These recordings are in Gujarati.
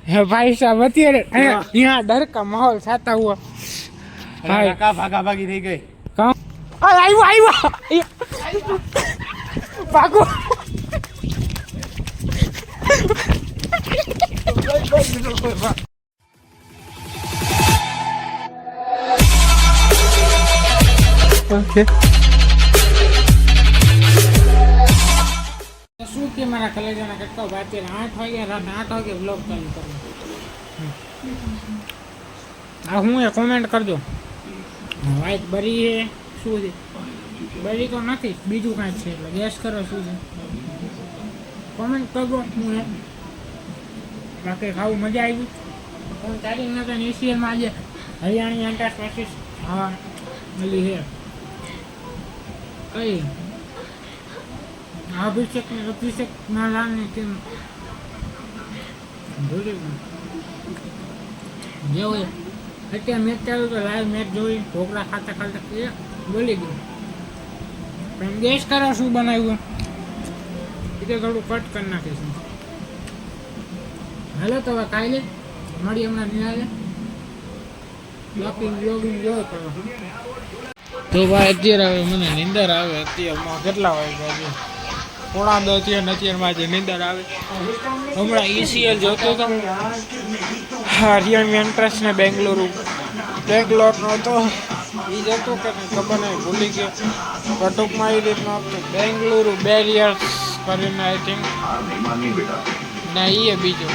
है भाई साहब અત્યારે यहाँ डर का माहौल छाता हुआ भाई का भागा भागी થઈ ગઈ कहाँ આવ્યો આવ્યો ભાગો ओके શું કે મારા કલેજાના કટકા બાદ 8 વાગ્યા રાત 8 વાગે બ્લોગ ચાલુ કરો આ હું એ કોમેન્ટ કરજો વાઈટ બરી હે શું છે બરી તો નથી બીજું કાંઈ છે એટલે ગેસ કરો શું છે કોમેન્ટ કરજો હું બાકી ખાવું મજા આવી હું તારીખ નતા એશિયનમાં આજે હરિયાણી એન્ટાસ વર્સિસ હા મળી છે કઈ અભિષેક ને અભિષેક માલાની ટીમ જે હોય અત્યારે મેચ ચાલુ તો લાઈવ મેચ જોઈ ઢોકળા ખાતા ખાતા એ બોલી ગયું પણ ગેસ કરો શું બનાવ્યું એ તો થોડું કટ કરી નાખીશું હાલો તો હવે કાલે મળી હમણાં નિરાલે બાકી બ્લોગિંગ જોયો કરો તો ભાઈ અત્યારે હવે મને નીંદર આવે અત્યારમાં કેટલા વાગ્યા છે 9:30 થયા અત્યારમાં જે નીંદર આવે હમણાં ECL જોતો હતો હરિયાણા એન્ટ્રન્સ ને બેંગ્લોરનો હતો એ જતો કે ખબર નહીં ભૂલી ગયો કટુકમાં એ રીતનો બેંગ્લુરુ બેરિયર્સ કરીને આઈ થિંક ના એ બીજો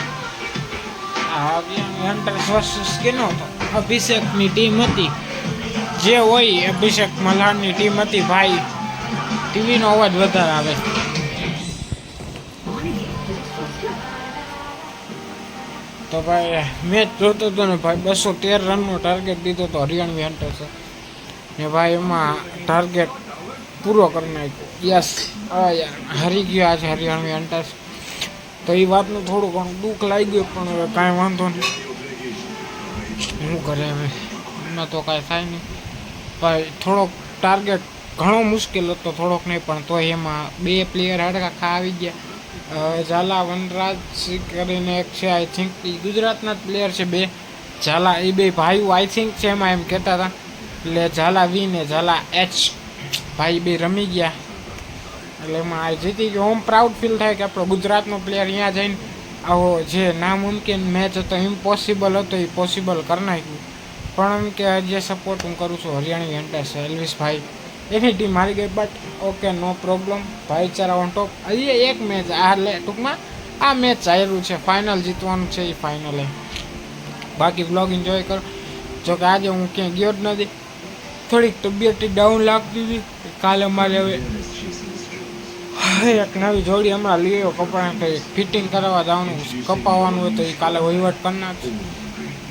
હરિયાણા એન્ટ્રન્સ વર્સિસ કેનો હતો અભિષેકની ટીમ હતી જે હોય અભિષેક મલ્હારની ટીમ હતી ભાઈ ટીવીનો અવાજ વધારે આવે તો ભાઈ મેચ જોતો હતો ને ભાઈ 213 રનનો ટાર્ગેટ દીધો હતો હરિયાણા વેન્ટર્સે ને ભાઈ એમાં ટાર્ગેટ પૂરો કરી નાખ્યો યસ યાર હારી ગયો આજે હરિયાણા વેન્ટર્સ તો એ વાતનું થોડું ઘણું દુઃખ લાગી ગયું પણ હવે કાંઈ વાંધો નહીં શું કરે હવે એમાં તો કાંઈ થાય નહીં ભાઈ થોડોક ટાર્ગેટ ઘણો મુશ્કેલ હતો થોડોક નહીં પણ તો એમાં 2 પ્લેયર હાડકા આવી ગયા ઝાલા વનરાજ કરીને એક છે આઈ થિંક એ ગુજરાતના જ પ્લેયર છે 2 ઝાલા એ 2 ભાઈઓ આઈ થિંક છે એમાં એમ કહેતા હતા એટલે ઝાલા વી ને ઝાલા એચ ભાઈ 2 રમી ગયા એટલે એમાં આ જીતી ગયો ઓમ પ્રાઉડ ફીલ થાય કે આપણો ગુજરાતનો પ્લેયર અહીંયા જઈને આવો જે નામુમકિન મેચ હતો ઇમ્પોસિબલ હતો એ પોસિબલ કરી નાખ્યું પણ એમ કે જે સપોર્ટ હું કરું છું હરિયાણા વેન્ટર્સ એલ્વિસભાઈ એની ટીમ હારી ગઈ બટ ઓકે નો પ્રોબ્લેમ ભાઈચારા ઓન ટોપ હજી એક મેચ આ ટૂંકમાં આ મેચ હાર્યું છે ફાઇનલ જીતવાનું છે એ ફાઇનલે બાકી બ્લોગ એન્જોય કરો જોકે આજે હું ક્યાંય ગયો જ નથી થોડીક તબિયત ડાઉન લાગતી હતી કાલે અમારે હવે એક નવી જોડી હમણાં લઈ આવ્યો કપડાં કંઈ ફિટિંગ કરાવવા જવાનું કપાવવાનું હોય તો એ કાલે વહીવટ કરી નાખશું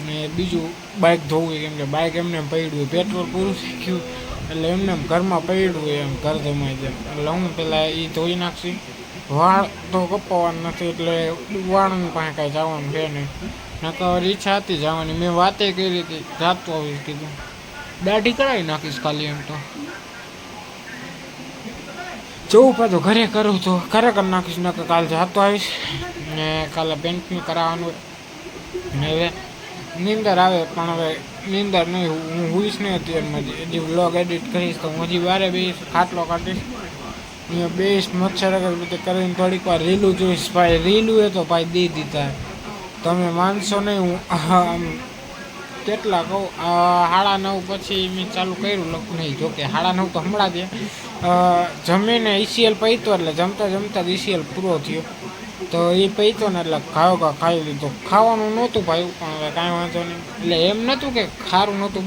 ને બીજું બાઇક ધોવું કેમ કે બાઇક એમને પડ્યું પેટ્રોલ પૂરું થઈ ગયું એટલે એમને ઘરમાં પડ્યું એમ ઘર જમાઈ જાય એટલે હું પેલા એ ધોઈ નાખશી વાળ તો કપાવવાનું નથી એટલે વાળની પાસે કાંઈ જવાનું છે નહીં નકર ઈચ્છા હતી જવાની મેં વાતે કરી હતી જાતો આવીશ કીધું દાઢી કરાવી નાખીશ ખાલી એમ તો જવું પાછું ઘરે કરું તો ઘરે કરી નાખીશ નકર કાલે જાતો આવીશ ને કાલે પેન્ટિંગ કરાવવાનું હોય ને હવે નીંદર આવે પણ હવે નીંદર નહીં હું હુઈશ નહીં અત્યારમાં હજી વ્લોગ એડિટ કરીશ તો હું હજી વારે બેસીશ ખાટલો કાઢીશ અહીંયા બેસીશ મચ્છર અગરબત્તી કરીને થોડીક વાર રીલું જોઈશ ભાઈ રીલું એ તો ભાઈ દઈ દીધા તમે માનશો નહીં હું કેટલા કહું 9:30 પછી મેં ચાલુ કર્યું લખું નહીં જોકે 9:30 તો હમણાં જ જમીને ECL પૈતો એટલે જમતા જમતા જ ECL પૂરો થયો તો એ પૈતો ને એટલે ખાઈ લીધો ખાવાનું નહોતું ભાઈ પણ હવે કાંઈ વાંધો નહીં એટલે એમ નહોતું કે ખારું નહોતું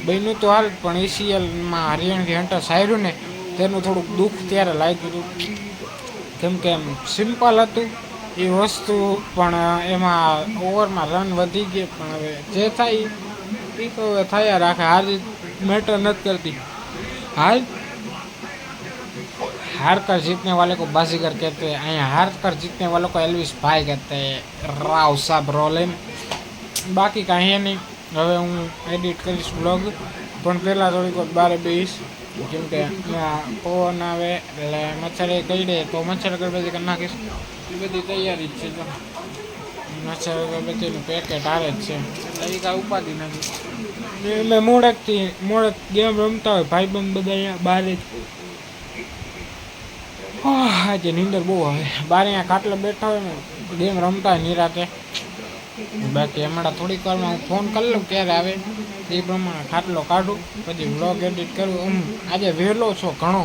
બન્યું તો હાલ પણ ECLમાં હરિયાણા વેન્ટર્સ હાર્યું ને તેનું થોડુંક દુઃખ ત્યારે લાગ્યું હતું કેમ કે એમ સિમ્પલ હતું એ વસ્તુ પણ એમાં ઓવરમાં રન વધી ગયા પણ હવે જે થાય એ તો હવે થયા રાખે હાર મેટર નથી કરતી हार कर जीतने वाले को बाजीगर कहते हैं यहाँ हार कर जीतने वालों को एल्विस भाई कहते हैं राव साहब रोलिन बाकी कहीं नहीं હવે હું એડિટ કરીશ બ્લોગ પણ પહેલાં થોડીક વાર બારે બેસીશ કેમ કે ત્યાં પવન આવે એટલે મચ્છર એ કહી દે તો મચ્છર અગરબત્તી કરી નાખીશ એ બધી તૈયારી જ છે તો મચ્છર અગરબત્તીનું પેકેટ આવે જ છે. એ કાંઈ ઉપાધિ નથી. એટલે મોડક ગેમ રમતા હોય ભાઈબંધ બધા અહીંયા બહાર જ. આજે નીંદર બહુ આવે. બહાર અહીંયા ખાટલે બેઠા હોય ને ગેમ રમતા હોય નિરાતે. બાકી હમણાં થોડીક વારમાં હું ફોન કરી લઉં ક્યારે આવે એ પ્રમાણે ખાટલો કાઢું, પછી વ્લોગ એડિટ કરું. આજે વહેલો છો ઘણો,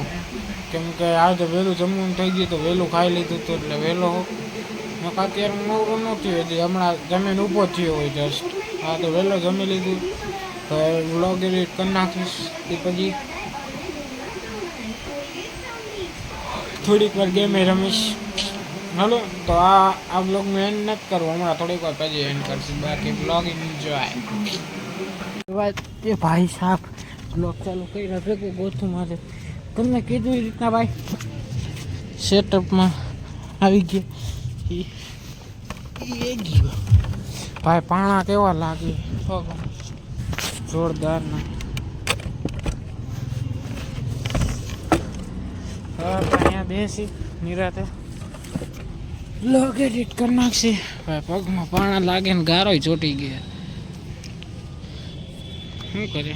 કેમ કે આજે વહેલું જમવાનું થઈ ગયું તો વહેલું ખાઈ લીધું હતું એટલે વહેલો અત્યારે હું નવરો નથી હજી, હમણાં જમીન ઊભો થયો હોય જસ્ટ. હા તો વહેલો જમી લીધું તો વ્લોગ એડિટ કરી નાખીશ. એ પછી થોડીક વાર ગેમે રમીશ. હાલો તો આ બ્લોગનું એન્ડ નથી કરવું, હમણાં થોડીક વાર પછી એન્ડ કરશું. બાકી બ્લોગ એન્જોય. એ ભાઈ સાહેબ બ્લોગ ચાલુ કરી ભેગું ગોથું મારે તમને કીધું એ રીતના ભાઈ સેટઅપમાં આવી ગયા. એ ગયો ભાઈ, પાણા કેવા લાગે જોરદારના. અહીંયા બેસી નિરાતે બ્લોગ એડિટ કરી નાખશે. ભાઈ પગમાં પાણા લાગે ને ગારોય ચોટી ગયા. શું કરે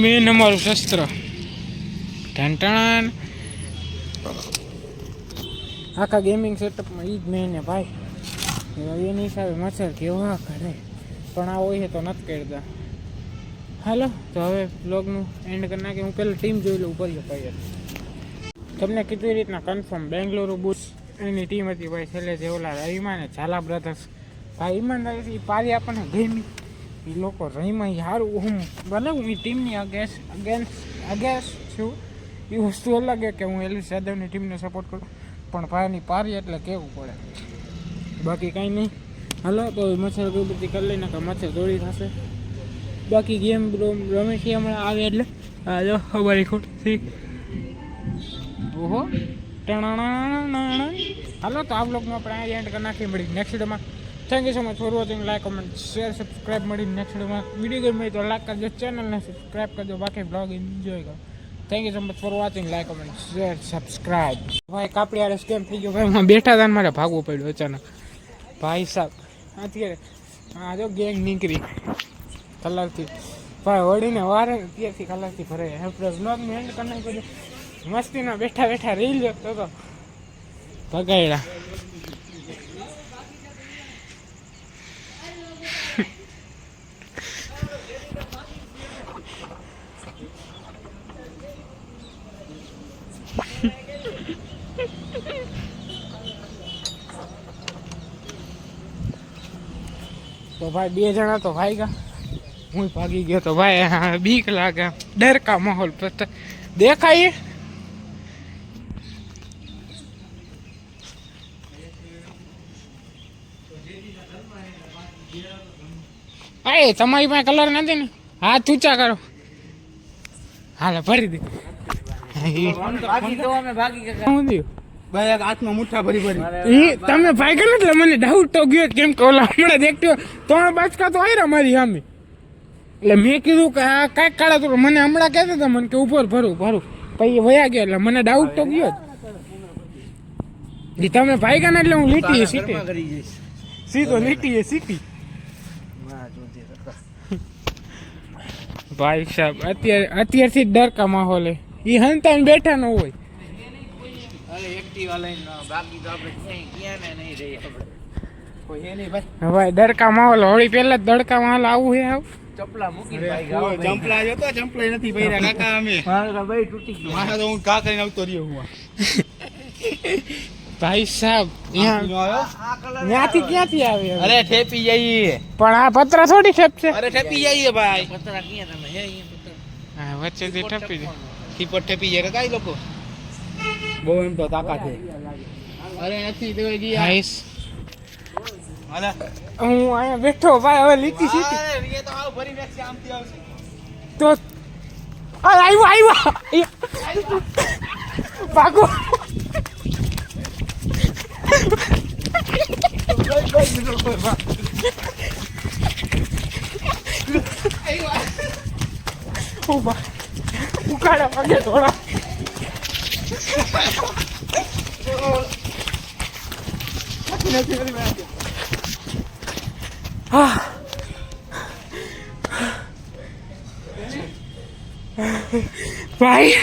મેન અમારું શસ્ત્ર ઢંટણ આખા ગેમિંગ સેટઅપમાં એ જ મેન ને ભાઈ. એની હિસાબે મચ્છર કેવા કરે, પણ આ હોય તો નથી કરતા. હાલો તો હવે બ્લોગનું એન્ડ કરી નાખી. હું પહેલાં ટીમ જોઈ લઉં ઉપર ભાઈ. તમને કીધું એ રીતના કન્ફર્મ બેંગ્લોર બુશ એની ટીમ હતી ભાઈ. છેલ્લે જે ઓલા રહીમા ને ઝાલા બ્રધર્સ ભાઈ ઈમાનદારી પારી આપણને ગેમી એ લોકો રહીમાં સારું હું બને હું એ ટીમની અગેન્સ્ટ છું. એ વસ્તુ અલગ કે હું એલિસ યાદવની ટીમને સપોર્ટ કરું, પણ ભાઈની પારી એટલે કહેવું પડે. બાકી કાંઈ નહીં. હાલો તો મચ્છર અગરબત્તી કરી લઈને કે મચ્છર દોડી થશે. બાકી ગેમ રમે છે હમણાં આવે એટલે આ જો અમારી ખોટી. ઓહો હાલો તો આ બ્લોગમાં આપણે આ એન્ડ કરી નાખી. મળી નેક્સ્ટ વિડીયોમાં. Thank you so much for watching. Like comment share subscribe. મળી નેક્સ્ટ વિડીયોમાં. વિડીયો ગમે તો લાઈક કરજો, ચેનલને સબસ્ક્રાઈબ કરજો. બાકી બ્લોગ એન્જોય કરો. Thank you so much for watching. Like comment share subscribe. ભાઈ કાપડી આડે સ્કેમ થઈ ગયો ભાઈ. બેઠા હતા મારે ભાગવું પડ્યું અચાનક ભાઈ સાહેબ. અત્યારે હા જો ગેંગ નીકળી કલરથી ભાઈ વળીને વારે ત્યારથી કલરથી ભરાય. આપણે બ્લોગનું એન્ડ કરી નાખ્યું. મસ્તીના બેઠા બેઠા રીલ જોતો તો ભગાયડા. તો ભાઈ બે જણા તો ભાગ્યા, હું ભાગી ગયો તો ભાઈ. બીક લાગે, ડર કા માહોલ દેખાય. અરે તમારી પાસે કલર નથી ને, હાથ ઊંચા કરો. હાલે ભરી દે. હાથમાં મુઠ્ઠા ભરી ભરી તમે ભાગ્યા એટલે મને ડાઉટ તો ગયો, કેમ કે ઓલા હમણાં દેખતો 3 બાચકા તો આવ્યા મારી સામે. એટલે મેં કીધું કે આ કાંઈક કાળા તો મને હમણાં કહેતા હતા મને કે ઉપર ભરું પછી વયા ગયા. એટલે મને ડાઉટ તો ગયો જ. તમે ભાગ્યા ને એટલે હું લીટી સીધો લીટી સીટી. ભાઈ સાહેબ અત્યારથી ડર કા માહોલ હે. એ હંતાને બેઠા ન હોય. ભાઈ દડકા માહોલ હોળી પહેલા જ દડકા માહોલ આવું હે. ચપલા મૂકી ચંપલા જોતો ચંપલા નથી પહેર્યા કાકા અમે. મારા ભાઈ તૂટી ગયો. મારા તો હું કા કરીને આવતો રહ્યો હું. ભાઈ સાહેબ ત્યાંથી ક્યાંથી આવે? અરે ઠેપી જઈએ. પણ આ પતરા થોડી ઠેપશે. અરે ઠેપી જઈએ ભાઈ. પતરા ક્યાં તમે હે અહીંયા પતરા. હા વચ્ચેથી ઠેપી દે. ઠીપટ ઠેપી જાય કાઈ લોકો. બહુ એમ તો તાકાત છે. અરે નથી તો ગયા. નાઈસ. હાલા હું અહીંયા બેઠો ભાઈ. હવે લીટી સીટી. અરે એ તો આવ ભરી નાખશે આમથી આવશે. તો આવ્યો ભાગો. ઉકાળા પગે થોડા. નથી હા ભાઈ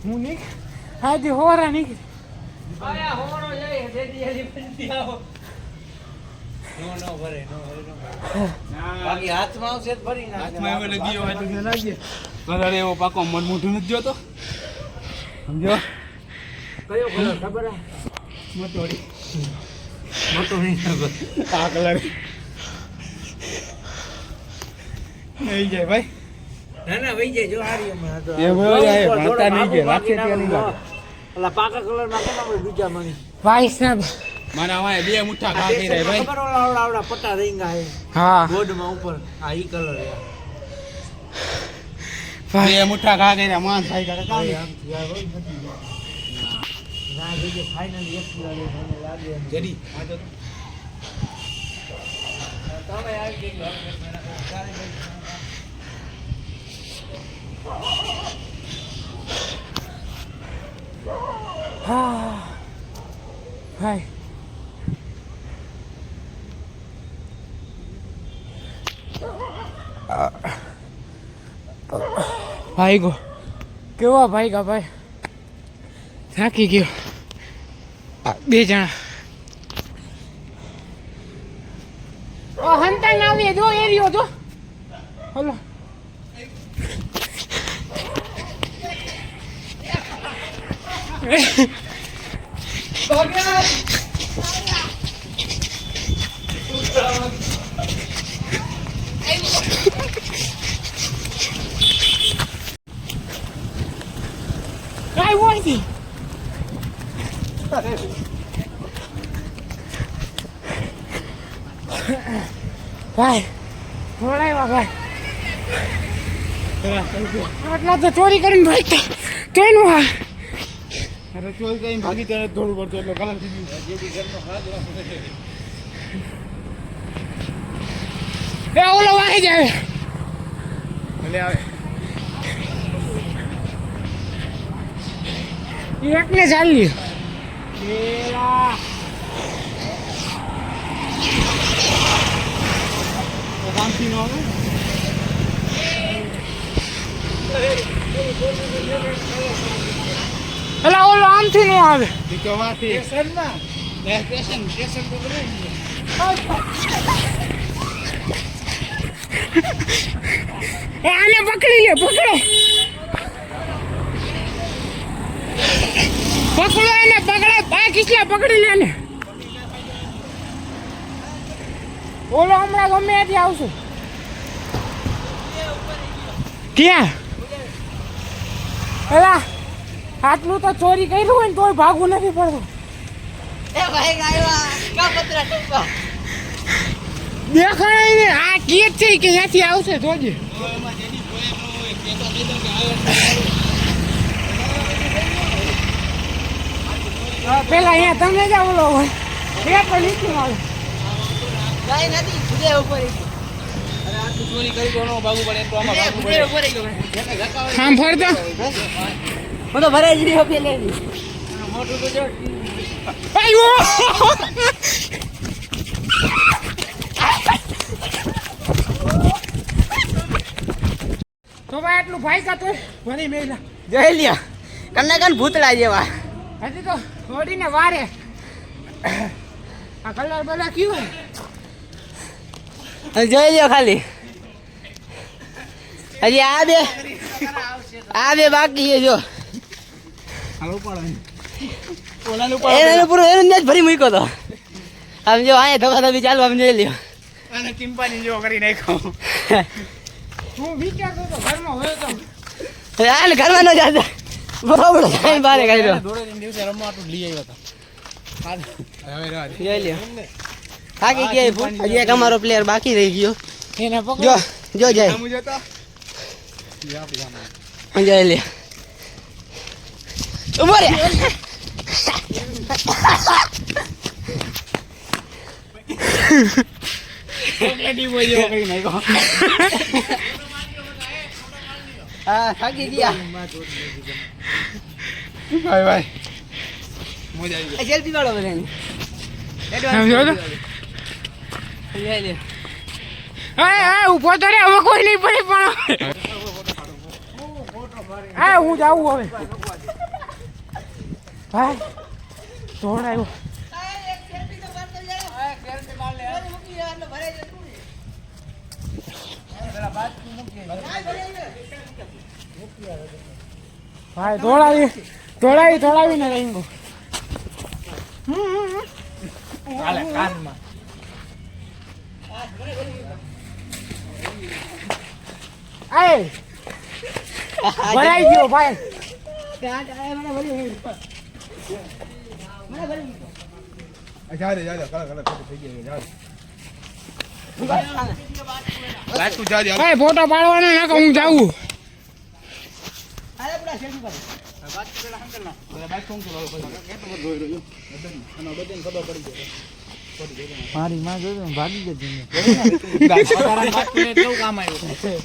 હું નીક આજે હોરા નીકળી બાકી હાથમાં આવશે તો ફરી નાખે. હાથમાં હવે લગી હોય તો ક્યાં લાગીએ કલર એવો પાકો મન મોઢું નથી જોતો સમજો કયો કલર ખબર હે? મોટોડી મોટો નહીં ખબર. આ કલર થઈ જાય ભાઈ ના ના વહી જાય જો હારી હમણાં તો. એ વહી જાય, થોડો વાતા નહીં ભાગો કે, બાકી રાખે ત્યાં નહીં ના લાગે. ઓલા પાકા કલરમાં કેમ આપણે બીજા મણી ભાઈ સાહેબ મારા વાય બે મુઠ્ઠા ખા ગઈ રહે ભાઈ ખબર ઓલા આવડા આવડા પટ્ટા રીંગા હે હા બોર્ડમાં ઉપર આ ઈ કલર હે ભાઈ બે મુઠ્ઠા ખા ગઈ રહ્યા માન થાય કાકા કામ ભાઈ આમ થયા હોય નથી ના જઈએ ફાઇનલી એક કિલો લે મને લાગે એમ. જડી આ તો તમે આવી ગયો હા ભાઈ ભાઈ ગો કેવા ભાઈ ગા ભાઈ થાકી ગયો બે જણા હંતા ના આવીએ જો એરિયો જો હલો I want it. ભાઈ થોડા ભાઈ આટલા તો ચોરી કરીને ભાઈ તો એનું હા અરે ચોઈ કઈ ભાગી તને થોડું પડતું એટલે કલર થઈ ગયું એ ઓલો વાહી જાય ભલે આવે એકને ચાલી શાંતિ નો આવે એટલે ઓલો આમથી નો આવે વાથી સ્ટેશન સ્ટેશન તો આને પકડી લે પકડો પકડો એને પકડો આ કિસલા પકડી લે ને ઓલો હમણાં ગમે ત્યાંથી આવશે ક્યાં એલા આટલું તો ચોરી કર્યું હોય ને તોય ભાગવું નથી પડતું દેખાય ને આ કેક છે કે ત્યાંથી આવશે જોજે પેલા અહીંયા તમે જ બોલો હોય એ તો નીચે આવે ચોરી કરી તો ભાગવું પડે તો આમાં ભાગવું પડે સાંભળતો હું તો ભરાઈ જ રહ્યો પેલે મોટું તો જો આયો તો ભાઈ આટલું ભાઈ કા તો ભરી મેલા જોઈ લ્યો કને કન ભૂતળા જેવા હજી તો થોડીને વારે આ કલર બલા કયું જોઈ લ્યો ખાલી હજી આ બે બાકી છે જો હાલો પાડે ઓલાનું એનું પૂરું એનું જ ભરી મૂક્યો તો આમ જો અહીંયા ધબા ધબી ચાલુ આમ જોઈ લ્યો અને ચિંપાની જેવો કરી નાખ્યો હું વિચારતો તો ઘરમાં હોય તો હાલ ઘરમાં ન જાતા બરોબર સાઈ બારે કાઢ્યો દોડે દિવસે રમવા આટલું લઈ આવ્યો હતા હવે રાજ જોઈ લ્યો થાકી ગયા ફૂલ હજી એક અમારો પ્લેયર બાકી રહી ગયો એને જો પકડો જો જાય આમ જતો જોઈ લ્યો ઉભો રે ચોકલેટી બોય જેવો કરી નાખ્યો. હા થાકી ગયા ભાઈ ભાઈ મજા આવી આ સેલ્ફી વાળો બધાની આમ જો તો. લે લે ઊભો તો રે હવે કોઈ નહીં પડે પણ હા હું જાઉં હવે ભાઈ દોડાયો ભાઈ દોડાવીને રહી ગયો કાલે કાનમાં ભરાઈ ગયો ભાઈ જા દે કલા થઈ ગયા રાજકુટ જા દે ભાઈ ફોટો પાડવાનો નાખો હું જાઉં મારી માં જોયું ને ભાગી જતી કેવું કામ આવ્યું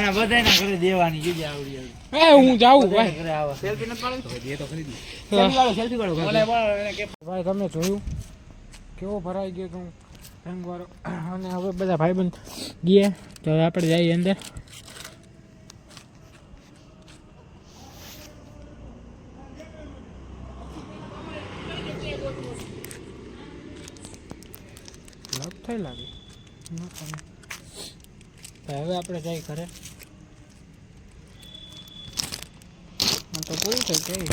બધા ઘરે દેવાની જગ્યા આવડી હું જાઉં ભાઈ ઘરે આવા સેલ્ફી નથી પાડી દે તો ખરીદી સેલ્ફી વાળો ભાઈ તમે જોયું કેવો ભરાઈ ગયો તો રંગવાળો અને હવે બધા ભાઈબંધ ગયા તો હવે આપણે જઈએ અંદર લોક થઈ લાગે હવે આપણે જઈ ઘરે તો પૂરું થઈ ગઈ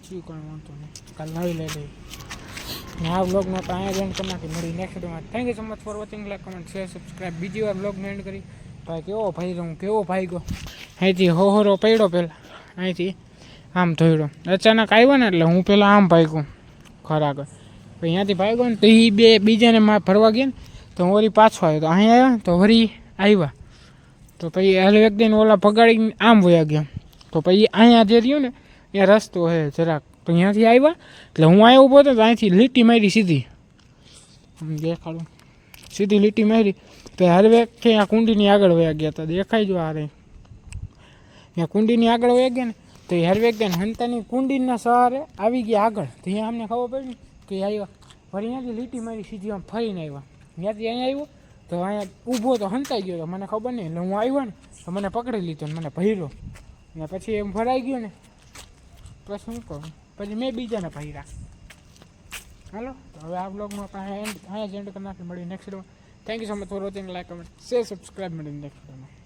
શું કોઈ વાંધો નહીં કાલ નવી લઈ લઈ આ વ્લોગનો તો અહીંયા જોઈન કરી નાખી મળી નેક્સ્ટ વિડીયોમાં thank you so much for watching like comment share subscribe બીજી વાર વ્લોગને એન્ડ કરી ભાઈ કેવો ભાઈ હું કેવો ભાઈ ગયો અહીંથી હોહરો પડ્યો પહેલાં અહીંથી આમ ધોઈડો અચાનક આવ્યો ને એટલે હું પહેલાં આમ ભાગ્યો ખરા પછી અહીંયાથી ભાગ્યો ને તો એ બીજાને ફરવા ગયા ને તો હું વળી પાછો આવ્યો તો અહીંયા આવ્યો તો વળી આવ્યા તો પછી હાલ વ્યક્તિને ઓલા ભગાડીને આમ વયા ગયા તો પછી અહીંયા જે રહ્યું ને ત્યાં રસ્તો હે જરાક તો અહીંયાથી આવ્યા એટલે હું અહીંયા ઊભો હતો તો અહીંથી લીટી મારી સીધી દેખાડું સીધી લીટી મારી તો હર વ્યક્તિ આ કુંડીની આગળ વયા ગયા હતા દેખાઈ જો આ રે ત્યાં કુંડીની આગળ વયા ગયા ને તો એ હર વ્યક્તિ હંતાની કુંડીના સહારે આવી ગયા આગળ તો અહીંયા અમને ખબર પડી કે આવ્યા ફરી અહીંયાથી લીટી મારી સીધી આમ ફરીને આવ્યા ત્યાંથી અહીંયા આવ્યો તો અહીંયા ઊભો તો હંતાઈ ગયો તો મને ખબર નહીં એટલે હું આવ્યો ને તો મને પકડી લીધો ને મને ભર્યો ને પછી એમ ભરાઈ ગયો ને પછી શું કરું પછી મેં બીજાને ભર્યા હાલો તો હવે આ બ્લોગમાં અહીંયા જ એન્ડ કરી નાખી મળી નેક્સ્ટ વિડીયોમાં thank you so much for watching like comment share subscribe મળી નેક્સ્ટ વિડીયોમાં